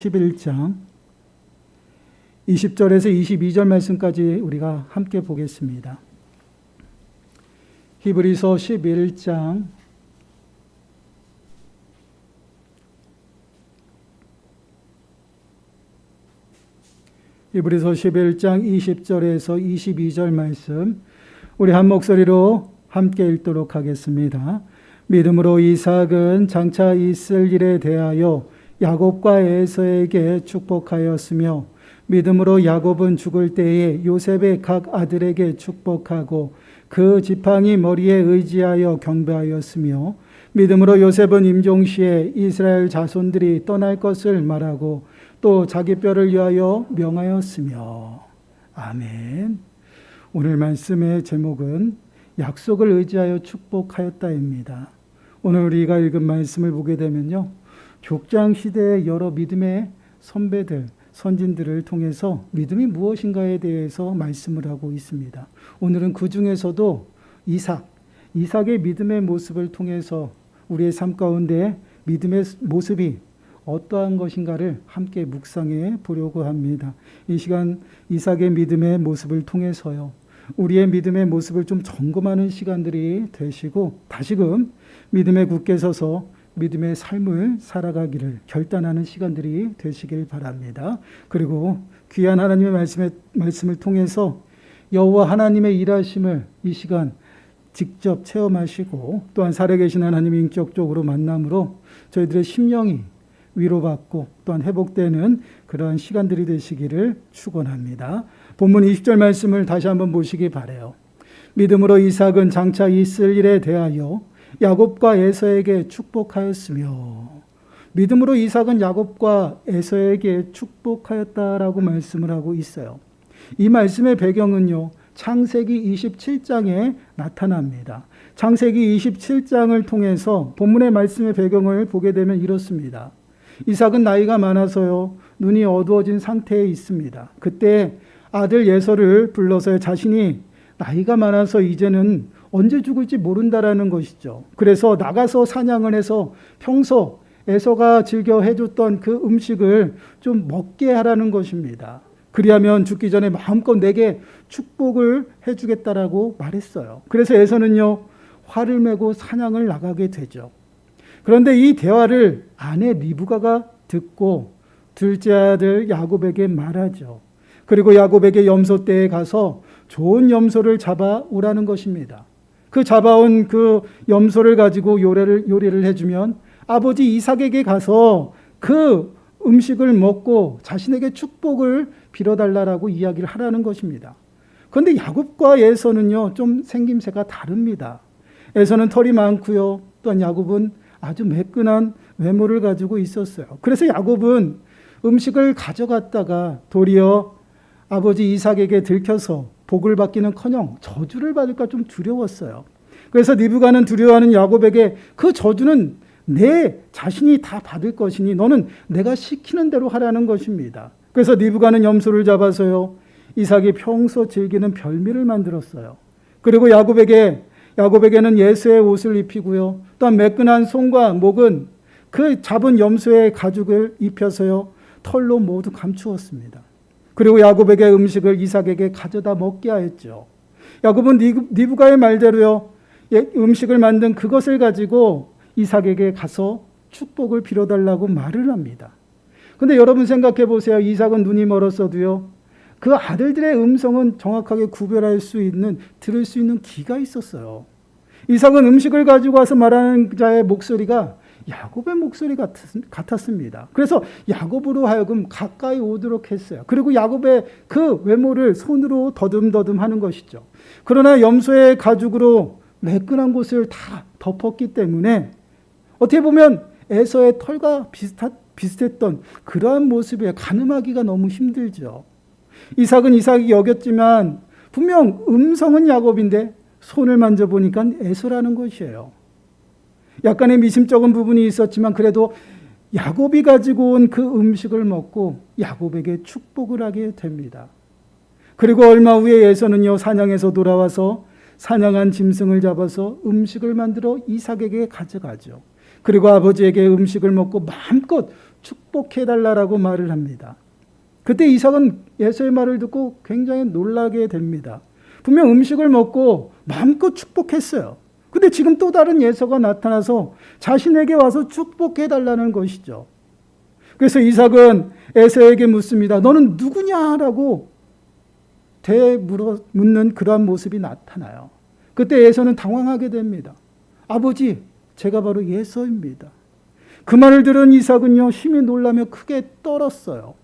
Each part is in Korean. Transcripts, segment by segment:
11장 20절에서 22절 말씀까지 우리가 함께 보겠습니다. 히브리서 11장 20절에서 22절 말씀 우리 한 목소리로 함께 읽도록 하겠습니다. 믿음으로 이삭은 장차 있을 일에 대하여 야곱과 에서에게 축복하였으며 믿음으로 야곱은 죽을 때에 요셉의 각 아들에게 축복하고 그 지팡이 머리에 의지하여 경배하였으며 믿음으로 요셉은 임종시에 이스라엘 자손들이 떠날 것을 말하고 또 자기 뼈를 위하여 명하였으며. 아멘. 오늘 말씀의 제목은 약속을 의지하여 축복하였다입니다. 오늘 우리가 읽은 말씀을 보게 되면요, 족장 시대의 여러 믿음의 선배들, 선진들을 통해서 믿음이 무엇인가에 대해서 말씀을 하고 있습니다. 오늘은 그 중에서도 이삭의 믿음의 모습을 통해서 우리의 삶 가운데 믿음의 모습이 어떠한 것인가를 함께 묵상해 보려고 합니다. 이 시간 이삭의 믿음의 모습을 통해서요, 우리의 믿음의 모습을 좀 점검하는 시간들이 되시고 다시금 믿음에 굳게 서서 믿음의 삶을 살아가기를 결단하는 시간들이 되시길 바랍니다. 그리고 귀한 하나님의 말씀을 통해서 여호와 하나님의 일하심을 이 시간 직접 체험하시고 또한 살아계신 하나님의 인격적으로 만남으로 저희들의 심령이 위로받고 또한 회복되는 그러한 시간들이 되시기를 축원합니다. 본문 20절 말씀을 다시 한번 보시기 바라요. 믿음으로 이삭은 장차 있을 일에 대하여 야곱과 에서에게 축복하였으며, 믿음으로 이삭은 야곱과 에서에게 축복하였다라고 말씀을 하고 있어요. 이 말씀의 배경은요, 창세기 27장에 나타납니다. 창세기 27장을 통해서 본문의 말씀의 배경을 보게 되면 이렇습니다. 이삭은 나이가 많아서요, 눈이 어두워진 상태에 있습니다. 그때 아들 예서를 불러서 자신이 나이가 많아서 이제는 언제 죽을지 모른다라는 것이죠. 그래서 나가서 사냥을 해서 평소 에서가 즐겨 해줬던 그 음식을 좀 먹게 하라는 것입니다. 그리하면 죽기 전에 마음껏 내게 축복을 해주겠다라고 말했어요. 그래서 에서는요, 활을 메고 사냥을 나가게 되죠. 그런데 이 대화를 아내 리브가가 듣고 둘째 아들 야곱에게 말하죠. 그리고 야곱에게 염소떼에 가서 좋은 염소를 잡아오라는 것입니다. 그 잡아온 그 염소를 가지고 요리를 해주면 아버지 이삭에게 가서 그 음식을 먹고 자신에게 축복을 빌어달라고 이야기를 하라는 것입니다. 그런데 야곱과 에서는요, 좀 생김새가 다릅니다. 에서는 털이 많고요, 또한 야곱은 아주 매끈한 외모를 가지고 있었어요. 그래서 야곱은 음식을 가져갔다가 도리어 아버지 이삭에게 들켜서 복을 받기는커녕 저주를 받을까 좀 두려웠어요. 그래서 리브가는 두려워하는 야곱에게 그 저주는 내 자신이 다 받을 것이니 너는 내가 시키는 대로 하라는 것입니다. 그래서 리브가는 염소를 잡아서요, 이삭이 평소 즐기는 별미를 만들었어요. 그리고 야곱에게는 예수의 옷을 입히고요, 또한 매끈한 손과 목은 그 잡은 염소의 가죽을 입혀서요, 털로 모두 감추었습니다. 그리고 야곱에게 음식을 이삭에게 가져다 먹게 하였죠. 야곱은 리브가의 말대로요, 음식을 만든 그것을 가지고 이삭에게 가서 축복을 빌어달라고 말을 합니다. 그런데 여러분 생각해 보세요. 이삭은 눈이 멀었어도요, 그 아들들의 음성은 정확하게 구별할 수 있는, 들을 수 있는 귀가 있었어요. 이삭은 음식을 가지고 와서 말하는 자의 목소리가 야곱의 목소리 같았습니다. 그래서 야곱으로 하여금 가까이 오도록 했어요. 그리고 야곱의 그 외모를 손으로 더듬더듬 하는 것이죠. 그러나 염소의 가죽으로 매끈한 곳을 다 덮었기 때문에 어떻게 보면 에서의 털과 비슷했던 그러한 모습에 가늠하기가 너무 힘들죠. 이삭은 이삭이 여겼지만 분명 음성은 야곱인데 손을 만져보니까 에서라는 것이에요. 약간의 미심쩍은 부분이 있었지만 그래도 야곱이 가지고 온 그 음식을 먹고 야곱에게 축복을 하게 됩니다. 그리고 얼마 후에 에서는요, 사냥에서 돌아와서 사냥한 짐승을 잡아서 음식을 만들어 이삭에게 가져가죠. 그리고 아버지에게 음식을 먹고 마음껏 축복해달라고 말을 합니다. 그때 이삭은 에서의 말을 듣고 굉장히 놀라게 됩니다. 분명 음식을 먹고 마음껏 축복했어요. 근데 지금 또 다른 예서가 나타나서 자신에게 와서 축복해달라는 것이죠. 그래서 이삭은 에서에게 묻습니다. 너는 누구냐라고 묻는 그러한 모습이 나타나요. 그때 에서는 당황하게 됩니다. 아버지, 제가 바로 에서입니다. 그 말을 들은 이삭은요, 심히 놀라며 크게 떨었어요.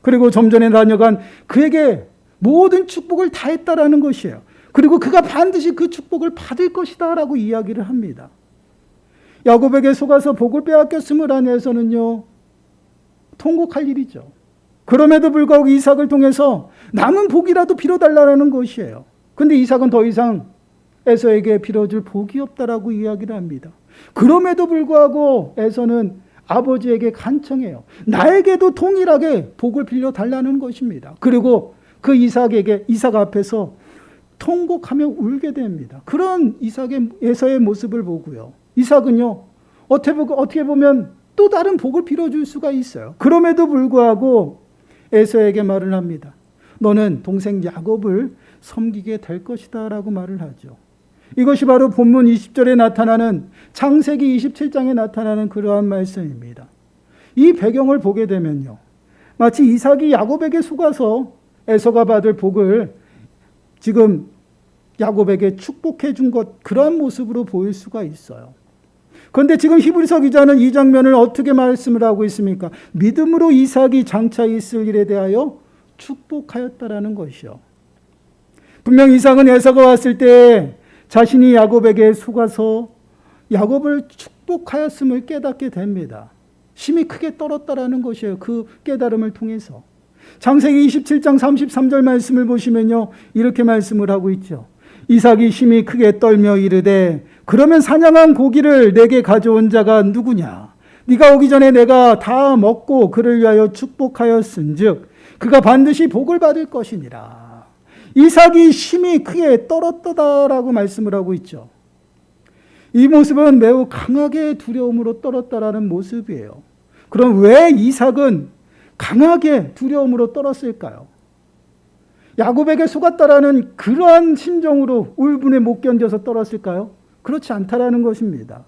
그리고 좀 전에 다녀간 그에게 모든 축복을 다 했다라는 것이에요. 그리고 그가 반드시 그 축복을 받을 것이다 라고 이야기를 합니다. 야곱에게 속아서 복을 빼앗겼음을 한 에서는요, 통곡할 일이죠. 그럼에도 불구하고 이삭을 통해서 남은 복이라도 빌어달라는 것이에요. 근데 이삭은 더 이상 에서에게 빌어줄 복이 없다라고 이야기를 합니다. 그럼에도 불구하고 에서는 아버지에게 간청해요. 나에게도 동일하게 복을 빌려달라는 것입니다. 그리고 그 이삭 앞에서 통곡하며 울게 됩니다. 그런 에서의 모습을 보고요, 이삭은요, 어떻게 보면 또 다른 복을 빌어줄 수가 있어요. 그럼에도 불구하고 에서에게 말을 합니다. 너는 동생 야곱을 섬기게 될 것이다 라고 말을 하죠. 이것이 바로 본문 20절에 나타나는 창세기 27장에 나타나는 그러한 말씀입니다. 이 배경을 보게 되면요, 마치 이삭이 야곱에게 속아서 에서가 받을 복을 지금 야곱에게 축복해 준 것, 그러한 모습으로 보일 수가 있어요. 그런데 지금 히브리서 기자는 이 장면을 어떻게 말씀을 하고 있습니까? 믿음으로 이삭이 장차 있을 일에 대하여 축복하였다라는 것이요. 분명 이삭은 에서가 왔을 때 자신이 야곱에게 속아서 야곱을 축복하였음을 깨닫게 됩니다. 심히 크게 떨었다라는 것이에요. 그 깨달음을 통해서. 창세기 27장 33절 말씀을 보시면요, 이렇게 말씀을 하고 있죠. 이삭이 심히 크게 떨며 이르되 그러면 사냥한 고기를 내게 가져온 자가 누구냐? 네가 오기 전에 내가 다 먹고 그를 위하여 축복하였은즉 그가 반드시 복을 받을 것이니라. 이삭이 심히 크게 떨었다라고 말씀을 하고 있죠. 이 모습은 매우 강하게 두려움으로 떨었다라는 모습이에요. 그럼 왜 이삭은 강하게 두려움으로 떨었을까요? 야곱에게 속았다라는 그러한 심정으로 울분에 못 견뎌서 떨었을까요? 그렇지 않다라는 것입니다.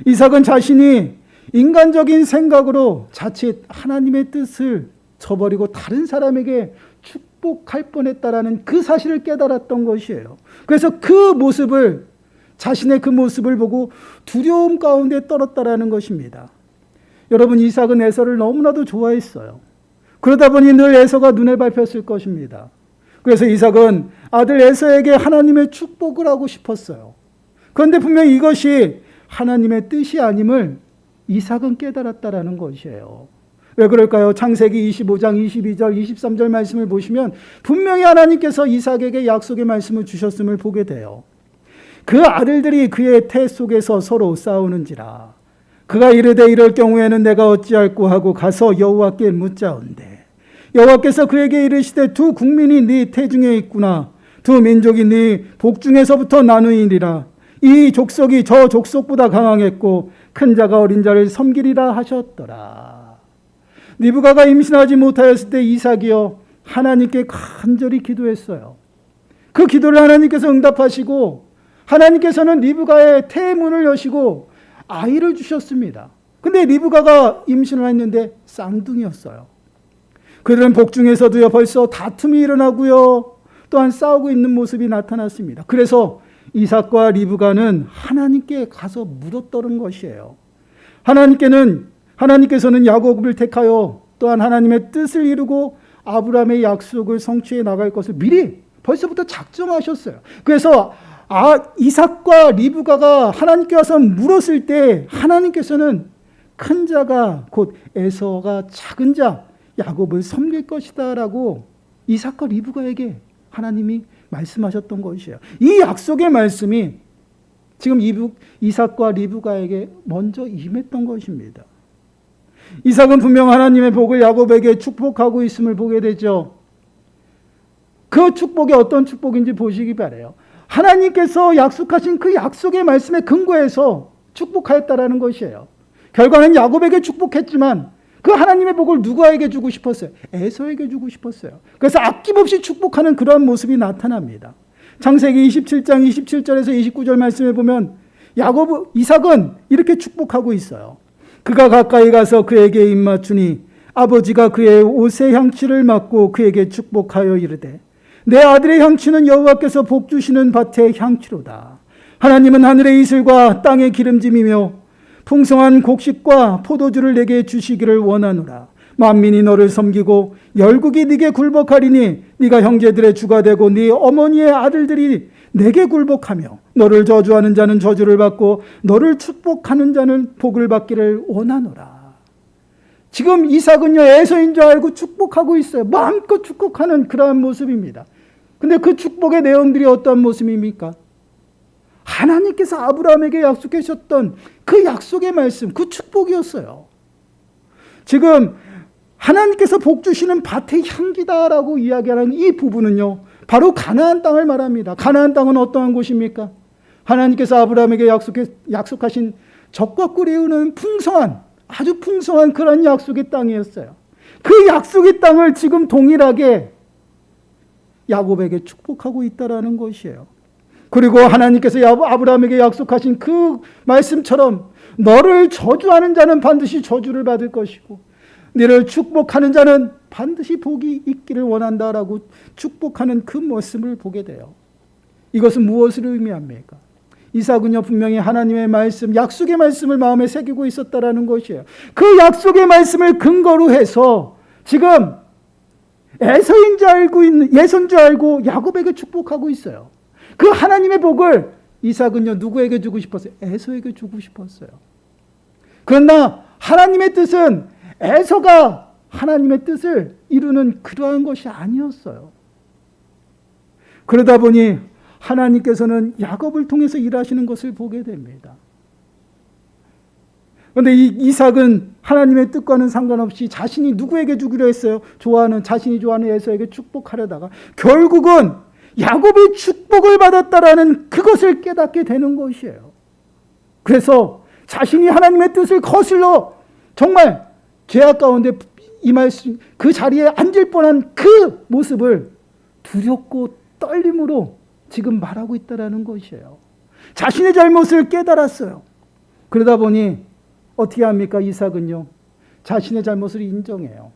이삭은 자신이 인간적인 생각으로 자칫 하나님의 뜻을 저버리고 다른 사람에게 축복할 뻔했다라는 그 사실을 깨달았던 것이에요. 그래서 자신의 그 모습을 보고 두려움 가운데 떨었다라는 것입니다. 여러분, 이삭은 에서를 너무나도 좋아했어요. 그러다 보니 늘 에서가 눈에 밟혔을 것입니다. 그래서 이삭은 아들 에서에게 하나님의 축복을 하고 싶었어요. 그런데 분명히 이것이 하나님의 뜻이 아님을 이삭은 깨달았다라는 것이에요. 왜 그럴까요? 창세기 25장 22절 23절 말씀을 보시면 분명히 하나님께서 이삭에게 약속의 말씀을 주셨음을 보게 돼요. 그 아들들이 그의 태 속에서 서로 싸우는지라. 그가 이르되 이럴 경우에는 내가 어찌할꼬 하고 가서 여호와께 묻자온대. 여호와께서 그에게 이르시되 두 국민이 네 태중에 있구나. 두 민족이 네 복중에서부터 나누이리라. 이 족속이 저 족속보다 강하겠고 큰 자가 어린 자를 섬기리라 하셨더라. 리브가가 임신하지 못하였을 때 이삭이요, 하나님께 간절히 기도했어요. 그 기도를 하나님께서 응답하시고 하나님께서는 리브가의 태문을 여시고 아이를 주셨습니다. 근데 리브가가 임신을 했는데 쌍둥이였어요. 그들은 복중에서도요, 벌써 다툼이 일어나고요, 또한 싸우고 있는 모습이 나타났습니다. 그래서 이삭과 리브가는 하나님께 가서 물었더는 것이에요. 하나님께서는 야곱을 택하여 또한 하나님의 뜻을 이루고 아브라함의 약속을 성취해 나갈 것을 미리 벌써부터 작정하셨어요. 그래서 이삭과 리브가가 하나님께 와서 물었을 때 하나님께서는 큰 자가 곧 에서가 작은 자 야곱을 섬길 것이다 라고 이삭과 리브가에게 하나님이 말씀하셨던 것이에요. 이 약속의 말씀이 지금 이삭과 리브가에게 먼저 임했던 것입니다. 이삭은 분명 하나님의 복을 야곱에게 축복하고 있음을 보게 되죠. 그 축복이 어떤 축복인지 보시기 바라요. 하나님께서 약속하신 그 약속의 말씀에 근거해서 축복하였다라는 것이에요. 결과는 야곱에게 축복했지만 그 하나님의 복을 누구에게 주고 싶었어요? 에서에게 주고 싶었어요. 그래서 아낌없이 축복하는 그러한 모습이 나타납니다. 창세기 27장 27절에서 29절 말씀에 보면 이삭은 이렇게 축복하고 있어요. 그가 가까이 가서 그에게 입맞추니 아버지가 그의 옷의 향취를 맡고 그에게 축복하여 이르되 내 아들의 향취는 여호와께서 복 주시는 밭의 향취로다. 하나님은 하늘의 이슬과 땅의 기름짐이며 풍성한 곡식과 포도주를 내게 주시기를 원하노라. 만민이 너를 섬기고 열국이 네게 굴복하리니 네가 형제들의 주가 되고 네 어머니의 아들들이 내게 굴복하며 너를 저주하는 자는 저주를 받고 너를 축복하는 자는 복을 받기를 원하노라. 지금 이삭은요, 에서인 줄 알고 축복하고 있어요. 마음껏 축복하는 그러한 모습입니다. 근데 그 축복의 내용들이 어떤 모습입니까? 하나님께서 아브라함에게 약속하셨던 그 약속의 말씀, 그 축복이었어요. 지금 하나님께서 복 주시는 밭의 향기다라고 이야기하는 이 부분은요, 바로 가나안 땅을 말합니다. 가나안 땅은 어떠한 곳입니까? 하나님께서 아브라함에게 약속하신 젖과 꿀이 흐르는 풍성한, 아주 풍성한 그런 약속의 땅이었어요. 그 약속의 땅을 지금 동일하게 야곱에게 축복하고 있다라는 것이에요. 그리고 하나님께서 아브라함에게 약속하신 그 말씀처럼 너를 저주하는 자는 반드시 저주를 받을 것이고 너를 축복하는 자는 반드시 복이 있기를 원한다라고 축복하는 그 모습을 보게 돼요. 이것은 무엇을 의미합니까? 이삭은요, 분명히 하나님의 말씀, 약속의 말씀을 마음에 새기고 있었다라는 것이에요. 그 약속의 말씀을 근거로 해서 지금 에서인 줄 알고 있는, 예선 줄 알고 야곱에게 축복하고 있어요. 그 하나님의 복을 이삭은요, 누구에게 주고 싶었어요? 에서에게 주고 싶었어요. 그러나 하나님의 뜻은 에서가 하나님의 뜻을 이루는 그러한 것이 아니었어요. 그러다 보니 하나님께서는 야곱을 통해서 일하시는 것을 보게 됩니다. 그런데 이 이삭은 하나님의 뜻과는 상관없이 자신이 누구에게 주기로 했어요? 자신이 좋아하는 에서에게 축복하려다가 결국은 야곱의 축복을 받았다라는 그것을 깨닫게 되는 것이에요. 그래서 자신이 하나님의 뜻을 거슬러 정말 죄악 가운데 임할 그 자리에 앉을 뻔한 그 모습을 두렵고 떨림으로 지금 말하고 있다라는 것이에요. 자신의 잘못을 깨달았어요. 그러다 보니 어떻게 합니까? 이삭은요, 자신의 잘못을 인정해요.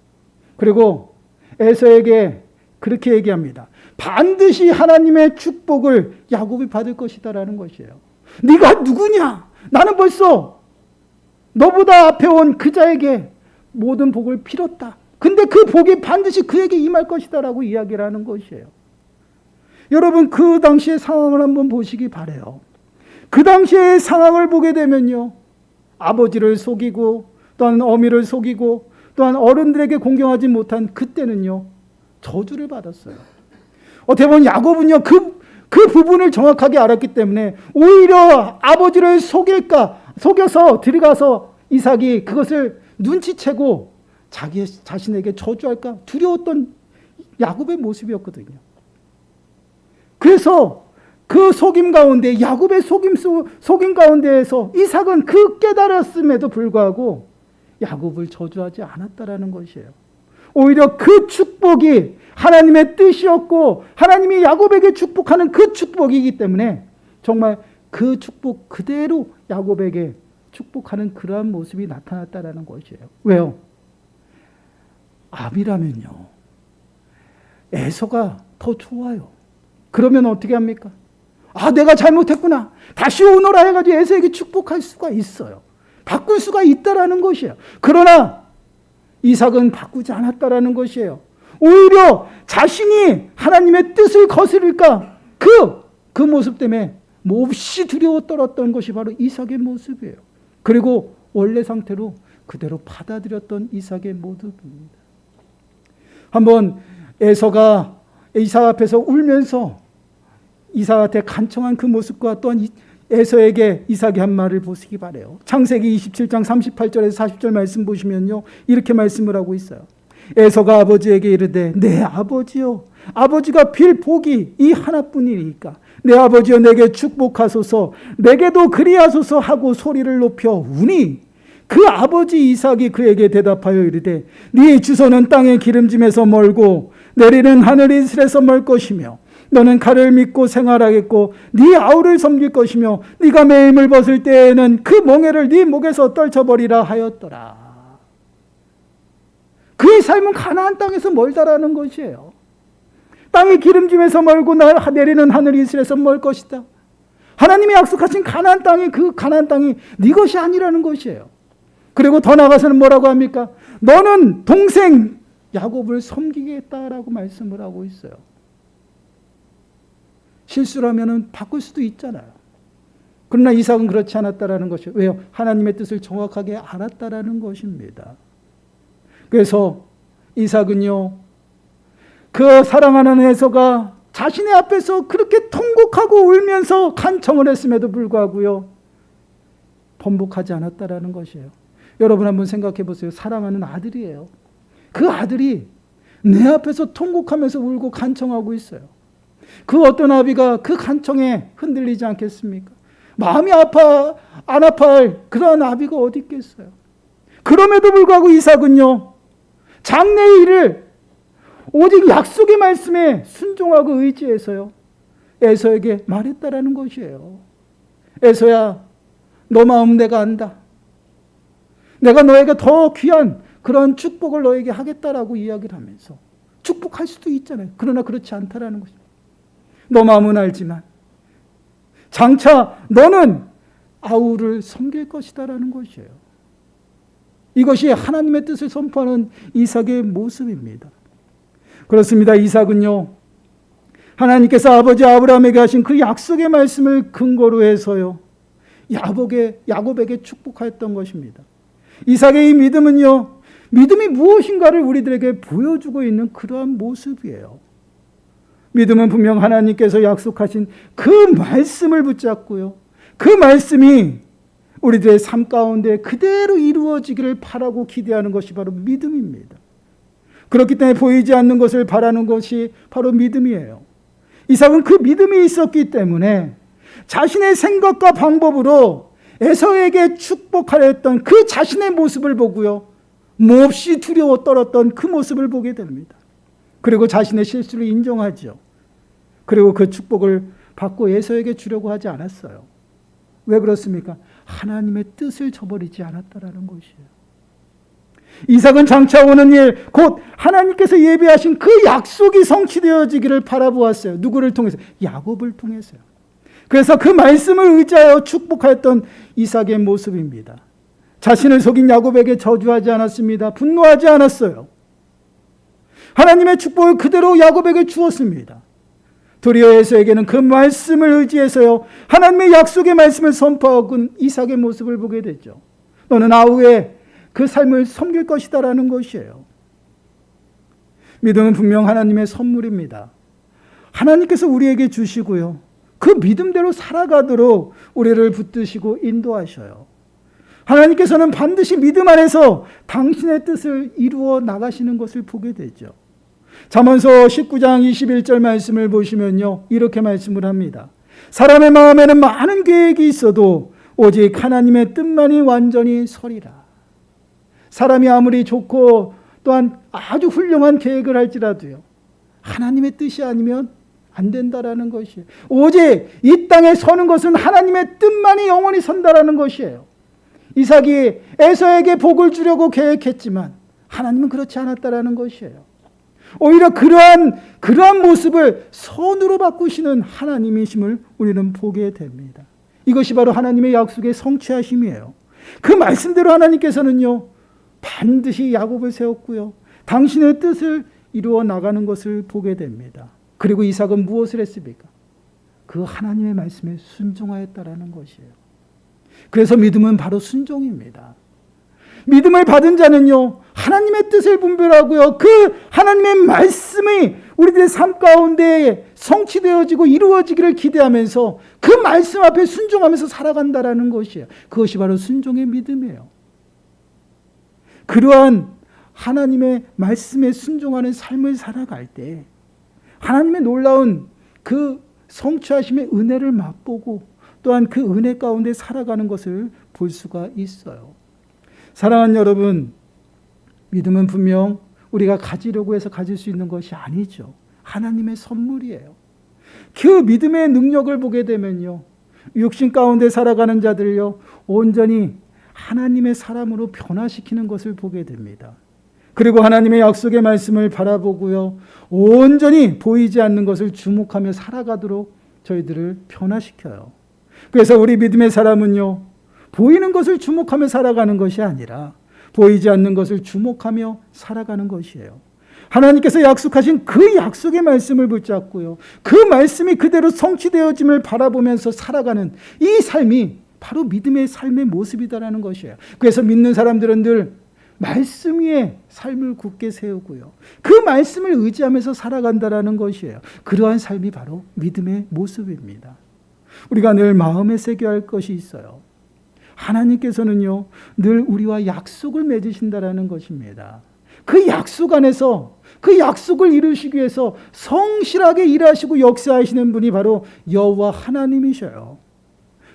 그리고 에서에게 그렇게 얘기합니다. 반드시 하나님의 축복을 야곱이 받을 것이다라는 것이에요. 네가 누구냐? 나는 벌써 너보다 앞에 온 그 자에게 모든 복을 빌었다. 근데 그 복이 반드시 그에게 임할 것이다라고 이야기를 하는 것이에요. 여러분, 그 당시의 상황을 한번 보시기 바라요. 그 당시의 상황을 보게 되면요, 아버지를 속이고 또한 어미를 속이고 또한 어른들에게 공경하지 못한 그때는요, 저주를 받았어요. 어떻게 보면 야곱은요, 그 부분을 정확하게 알았기 때문에 오히려 아버지를 속여서 들어가서 이삭이 그것을 눈치채고 자신에게 저주할까 두려웠던 야곱의 모습이었거든요. 그래서 그 속임 가운데, 야곱의 속임 가운데에서 이삭은 그 깨달았음에도 불구하고 야곱을 저주하지 않았다라는 것이에요. 오히려 그 축복이 하나님의 뜻이었고 하나님이 야곱에게 축복하는 그 축복이기 때문에 정말 그 축복 그대로 야곱에게 축복하는 그러한 모습이 나타났다라는 것이에요. 왜요? 아비라면요, 에서가 더 좋아요. 그러면 어떻게 합니까? 내가 잘못했구나, 다시 오너라 해가지고 에서에게 축복할 수가 있어요. 바꿀 수가 있다라는 것이에요. 그러나 이삭은 바꾸지 않았다라는 것이에요. 오히려 자신이 하나님의 뜻을 거스를까 그 모습 때문에 몹시 두려워 떨었던 것이 바로 이삭의 모습이에요. 그리고 원래 상태로 그대로 받아들였던 이삭의 모습입니다. 한번 에서가 이삭 앞에서 울면서 이삭한테 간청한 그 모습과 또한 에서에게 이삭이 한 말을 보시기 바라요. 창세기 27장 38절에서 40절 말씀 보시면요, 이렇게 말씀을 하고 있어요. 에서가 아버지에게 이르되 내 아버지요, 아버지가 빌 복이 이 하나뿐이니까 내 아버지여 내게 축복하소서, 내게도 그리하소서 하고 소리를 높여 우니 그 아버지 이삭이 그에게 대답하여 이르되 네 주소는 땅의 기름짐에서 멀고 내리는 하늘 이슬에서 멀 것이며 너는 칼을 믿고 생활하겠고 네 아우를 섬길 것이며 네가 매임을 벗을 때에는 그 멍에를 네 목에서 떨쳐버리라 하였더라. 그의 삶은 가나안 땅에서 멀다라는 것이에요. 땅의 기름짐에서 멀고 내리는 하늘 이슬에서 멀 것이다. 하나님이 약속하신 가나안 땅이 그 가나안 땅이 네 것이 아니라는 것이에요. 그리고 더 나아가서는 뭐라고 합니까? 너는 동생 야곱을 섬기겠다라고 말씀을 하고 있어요. 실수라면 바꿀 수도 있잖아요. 그러나 이삭은 그렇지 않았다라는 것이에요. 왜요? 하나님의 뜻을 정확하게 알았다라는 것입니다. 그래서 이삭은요, 그 사랑하는 에서가 자신의 앞에서 그렇게 통곡하고 울면서 간청을 했음에도 불구하고요, 번복하지 않았다라는 것이에요. 여러분 한번 생각해 보세요. 사랑하는 아들이에요. 그 아들이 내 앞에서 통곡하면서 울고 간청하고 있어요. 그 어떤 아비가 그 간청에 흔들리지 않겠습니까? 마음이 안 아파할 그런 아비가 어디 있겠어요? 그럼에도 불구하고 이삭은요, 장래의 일을 오직 약속의 말씀에 순종하고 의지해서요, 에서에게 말했다라는 것이에요. 에서야, 너 마음 내가 안다. 내가 너에게 더 귀한 그런 축복을 너에게 하겠다라고 이야기를 하면서 축복할 수도 있잖아요. 그러나 그렇지 않다라는 것입니다. 너 마음은 알지만 장차 너는 아우를 섬길 것이다라는 것이에요. 이것이 하나님의 뜻을 선포하는 이삭의 모습입니다. 그렇습니다. 이삭은요, 하나님께서 아버지 아브라함에게 하신 그 약속의 말씀을 근거로 해서요, 야곱에게 축복하였던 것입니다. 이삭의 이 믿음은요, 믿음이 무엇인가를 우리들에게 보여주고 있는 그러한 모습이에요. 믿음은 분명 하나님께서 약속하신 그 말씀을 붙잡고요, 그 말씀이 우리들의 삶 가운데 그대로 이루어지기를 바라고 기대하는 것이 바로 믿음입니다. 그렇기 때문에 보이지 않는 것을 바라는 것이 바로 믿음이에요. 이삭은 그 믿음이 있었기 때문에 자신의 생각과 방법으로 에서에게 축복하려 했던 그 자신의 모습을 보고요, 몹시 두려워 떨었던 그 모습을 보게 됩니다. 그리고 자신의 실수를 인정하죠. 그리고 그 축복을 받고 에서에게 주려고 하지 않았어요. 왜 그렇습니까? 하나님의 뜻을 저버리지 않았다라는 것이에요. 이삭은 장차 오는 일, 곧 하나님께서 예비하신 그 약속이 성취되어지기를 바라보았어요. 누구를 통해서? 야곱을 통해서요. 그래서 그 말씀을 의지하여 축복하였던 이삭의 모습입니다. 자신을 속인 야곱에게 저주하지 않았습니다. 분노하지 않았어요. 하나님의 축복을 그대로 야곱에게 주었습니다. 도리어 에서에게는 그 말씀을 의지해서요, 하나님의 약속의 말씀을 선포하고 이삭의 모습을 보게 되죠. 너는 아우의 그 삶을 섬길 것이다라는 것이에요. 믿음은 분명 하나님의 선물입니다. 하나님께서 우리에게 주시고요, 그 믿음대로 살아가도록 우리를 붙드시고 인도하셔요. 하나님께서는 반드시 믿음 안에서 당신의 뜻을 이루어 나가시는 것을 보게 되죠. 잠언서 19장 21절 말씀을 보시면요, 이렇게 말씀을 합니다. 사람의 마음에는 많은 계획이 있어도 오직 하나님의 뜻만이 완전히 서리라. 사람이 아무리 좋고 또한 아주 훌륭한 계획을 할지라도요, 하나님의 뜻이 아니면 안 된다라는 것이에요. 오직 이 땅에 서는 것은 하나님의 뜻만이 영원히 선다라는 것이에요. 이삭이 에서에게 복을 주려고 계획했지만 하나님은 그렇지 않았다라는 것이에요. 오히려 그러한 모습을 선으로 바꾸시는 하나님이심을 우리는 보게 됩니다. 이것이 바로 하나님의 약속의 성취하심이에요. 그 말씀대로 하나님께서는요, 반드시 야곱을 세웠고요, 당신의 뜻을 이루어 나가는 것을 보게 됩니다. 그리고 이삭은 무엇을 했습니까? 그 하나님의 말씀에 순종하였다라는 것이에요. 그래서 믿음은 바로 순종입니다. 믿음을 받은 자는요, 하나님의 뜻을 분별하고요, 그 하나님의 말씀이 우리들의 삶 가운데 성취되어지고 이루어지기를 기대하면서 그 말씀 앞에 순종하면서 살아간다라는 것이에요. 그것이 바로 순종의 믿음이에요. 그러한 하나님의 말씀에 순종하는 삶을 살아갈 때 하나님의 놀라운 그 성취하심의 은혜를 맛보고 또한 그 은혜 가운데 살아가는 것을 볼 수가 있어요. 사랑하는 여러분, 믿음은 분명 우리가 가지려고 해서 가질 수 있는 것이 아니죠. 하나님의 선물이에요. 그 믿음의 능력을 보게 되면요, 육신 가운데 살아가는 자들요, 온전히 하나님의 사람으로 변화시키는 것을 보게 됩니다. 그리고 하나님의 약속의 말씀을 바라보고요, 온전히 보이지 않는 것을 주목하며 살아가도록 저희들을 변화시켜요. 그래서 우리 믿음의 사람은요, 보이는 것을 주목하며 살아가는 것이 아니라 보이지 않는 것을 주목하며 살아가는 것이에요. 하나님께서 약속하신 그 약속의 말씀을 붙잡고요, 그 말씀이 그대로 성취되어짐을 바라보면서 살아가는 이 삶이 바로 믿음의 삶의 모습이다라는 것이에요. 그래서 믿는 사람들은 늘 말씀 위에 삶을 굳게 세우고요, 그 말씀을 의지하면서 살아간다라는 것이에요. 그러한 삶이 바로 믿음의 모습입니다. 우리가 늘 마음에 새겨야 할 것이 있어요. 하나님께서는요, 늘 우리와 약속을 맺으신다라는 것입니다. 그 약속 안에서 그 약속을 이루시기 위해서 성실하게 일하시고 역사하시는 분이 바로 여호와 하나님이셔요.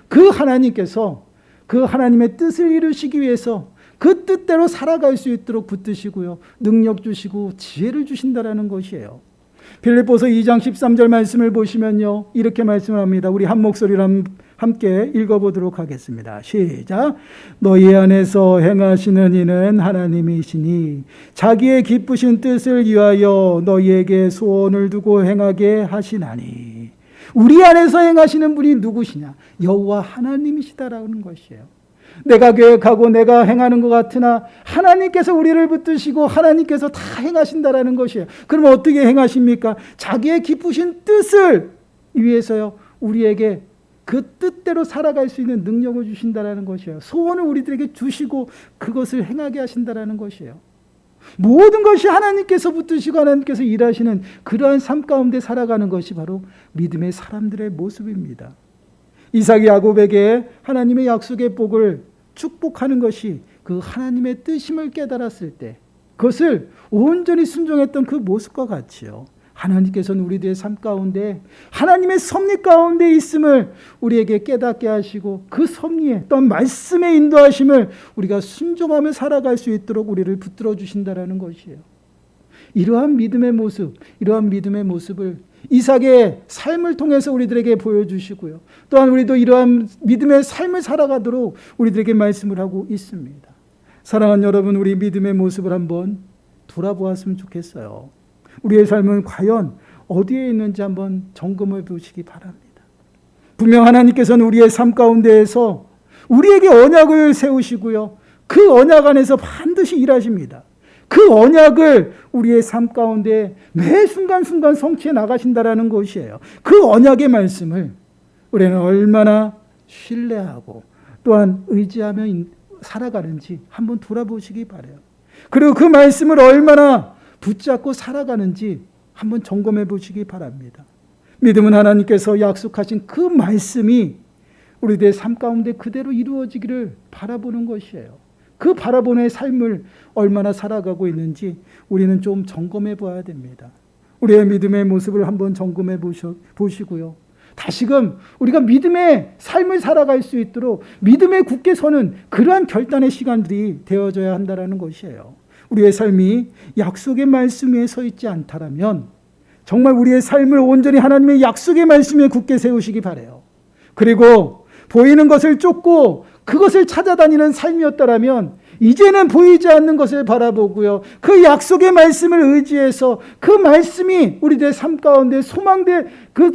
그 하나님께서 그 하나님의 뜻을 이루시기 위해서 그 뜻대로 살아갈 수 있도록 붙드시고요, 능력 주시고 지혜를 주신다라는 것이에요. 빌립보서 2장 13절 말씀을 보시면요, 이렇게 말씀을 합니다. 우리 한 목소리로 함께 읽어보도록 하겠습니다. 시작. 너희 안에서 행하시는 이는 하나님이시니 자기의 기쁘신 뜻을 위하여 너희에게 소원을 두고 행하게 하시나니. 우리 안에서 행하시는 분이 누구시냐? 여호와 하나님이시다라는 것이에요. 내가 계획하고 내가 행하는 것 같으나 하나님께서 우리를 붙드시고 하나님께서 다 행하신다라는 것이에요. 그러면 어떻게 행하십니까? 자기의 기쁘신 뜻을 위해서요, 우리에게 그 뜻대로 살아갈 수 있는 능력을 주신다라는 것이에요. 소원을 우리들에게 주시고 그것을 행하게 하신다라는 것이에요. 모든 것이 하나님께서 붙드시고 하나님께서 일하시는 그러한 삶 가운데 살아가는 것이 바로 믿음의 사람들의 모습입니다. 이삭이 야곱에게 하나님의 약속의 복을 축복하는 것이 그 하나님의 뜻임을 깨달았을 때 그것을 온전히 순종했던 그 모습과 같이요, 하나님께서는 우리들의 삶 가운데 하나님의 섭리 가운데 있음을 우리에게 깨닫게 하시고 그 섭리에 또한 말씀의 인도하심을 우리가 순종하며 살아갈 수 있도록 우리를 붙들어 주신다라는 것이에요. 이러한 믿음의 모습을 이삭의 삶을 통해서 우리들에게 보여주시고요, 또한 우리도 이러한 믿음의 삶을 살아가도록 우리들에게 말씀을 하고 있습니다. 사랑하는 여러분, 우리 믿음의 모습을 한번 돌아보았으면 좋겠어요. 우리의 삶은 과연 어디에 있는지 한번 점검해 보시기 바랍니다. 분명 하나님께서는 우리의 삶 가운데에서 우리에게 언약을 세우시고요, 그 언약 안에서 반드시 일하십니다. 그 언약을 우리의 삶 가운데 매 순간순간 성취해 나가신다라는 것이에요. 그 언약의 말씀을 우리는 얼마나 신뢰하고 또한 의지하며 살아가는지 한번 돌아보시기 바라요. 그리고 그 말씀을 얼마나 붙잡고 살아가는지 한번 점검해 보시기 바랍니다. 믿음은 하나님께서 약속하신 그 말씀이 우리들의 삶 가운데 그대로 이루어지기를 바라보는 것이에요. 그 바라보는 삶을 얼마나 살아가고 있는지 우리는 좀 점검해 봐야 됩니다. 우리의 믿음의 모습을 한번 점검해 보시고요, 다시금 우리가 믿음의 삶을 살아갈 수 있도록 믿음에 굳게 서는 그러한 결단의 시간들이 되어져야 한다는 것이에요. 우리의 삶이 약속의 말씀 위에 서 있지 않다라면 정말 우리의 삶을 온전히 하나님의 약속의 말씀에 굳게 세우시기 바라요. 그리고 보이는 것을 쫓고 그것을 찾아다니는 삶이었다라면 이제는 보이지 않는 것을 바라보고요, 그 약속의 말씀을 의지해서 그 말씀이 우리들의 삶 가운데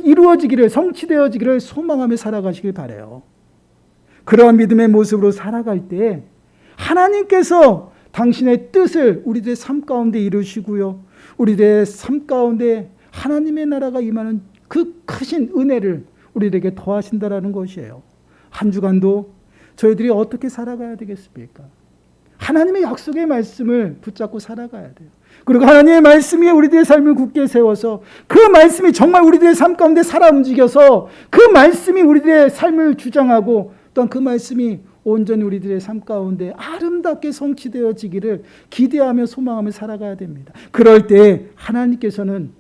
이루어지기를, 성취되어지기를 소망하며 살아가시길 바라요. 그러한 믿음의 모습으로 살아갈 때 하나님께서 당신의 뜻을 우리들의 삶 가운데 이루시고요, 우리들의 삶 가운데 하나님의 나라가 임하는 그 크신 은혜를 우리에게 더하신다라는 것이에요. 한 주간도 저희들이 어떻게 살아가야 되겠습니까? 하나님의 약속의 말씀을 붙잡고 살아가야 돼요. 그리고 하나님의 말씀이 우리들의 삶을 굳게 세워서 그 말씀이 정말 우리들의 삶 가운데 살아 움직여서 그 말씀이 우리들의 삶을 주장하고 또한 그 말씀이 온전히 우리들의 삶 가운데 아름답게 성취되어지기를 기대하며 소망하며 살아가야 됩니다. 그럴 때 하나님께서는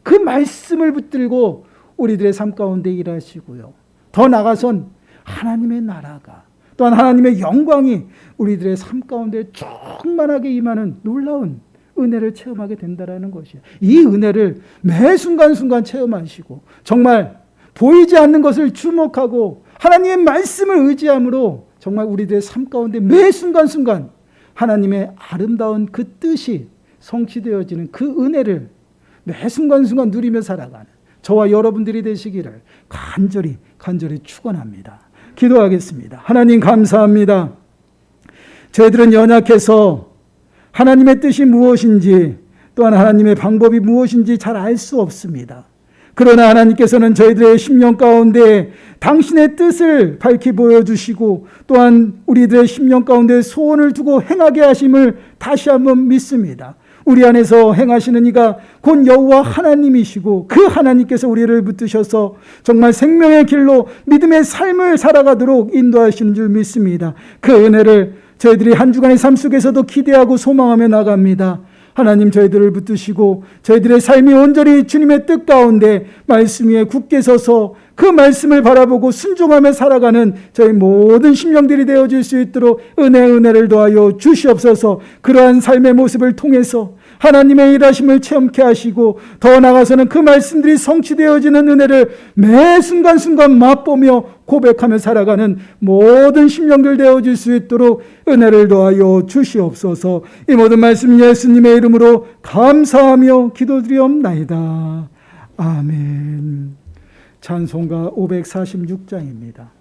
그 말씀을 붙들고 우리들의 삶 가운데 일하시고요, 더 나아가선 하나님의 나라가 또한 하나님의 영광이 우리들의 삶 가운데 충만하게 임하는 놀라운 은혜를 체험하게 된다라는 것이에요. 이 은혜를 매 순간순간 체험하시고 정말 보이지 않는 것을 주목하고 하나님의 말씀을 의지함으로 정말 우리들의 삶 가운데 매 순간순간 하나님의 아름다운 그 뜻이 성취되어지는 그 은혜를 매 순간순간 누리며 살아가는 저와 여러분들이 되시기를 간절히 축원합니다. 기도하겠습니다. 하나님 감사합니다. 저희들은 연약해서 하나님의 뜻이 무엇인지 또한 하나님의 방법이 무엇인지 잘 알 수 없습니다. 그러나 하나님께서는 저희들의 심령 가운데 당신의 뜻을 밝히 보여주시고 또한 우리들의 심령 가운데 소원을 두고 행하게 하심을 다시 한번 믿습니다. 우리 안에서 행하시는 이가 곧 여호와 하나님이시고 그 하나님께서 우리를 붙드셔서 정말 생명의 길로 믿음의 삶을 살아가도록 인도하시는 줄 믿습니다. 그 은혜를 저희들이 한 주간의 삶 속에서도 기대하고 소망하며 나갑니다. 하나님 저희들을 붙드시고 저희들의 삶이 온전히 주님의 뜻 가운데 말씀 위에 굳게 서서 그 말씀을 바라보고 순종하며 살아가는 저희 모든 심령들이 되어질 수 있도록 은혜를 더하여 주시옵소서. 그러한 삶의 모습을 통해서 하나님의 일하심을 체험케 하시고 더 나아가서는 그 말씀들이 성취되어지는 은혜를 매 순간순간 맛보며 고백하며 살아가는 모든 심령들 되어질 수 있도록 은혜를 더하여 주시옵소서. 이 모든 말씀 예수님의 이름으로 감사하며 기도드리옵나이다. 아멘. 찬송가 546장입니다.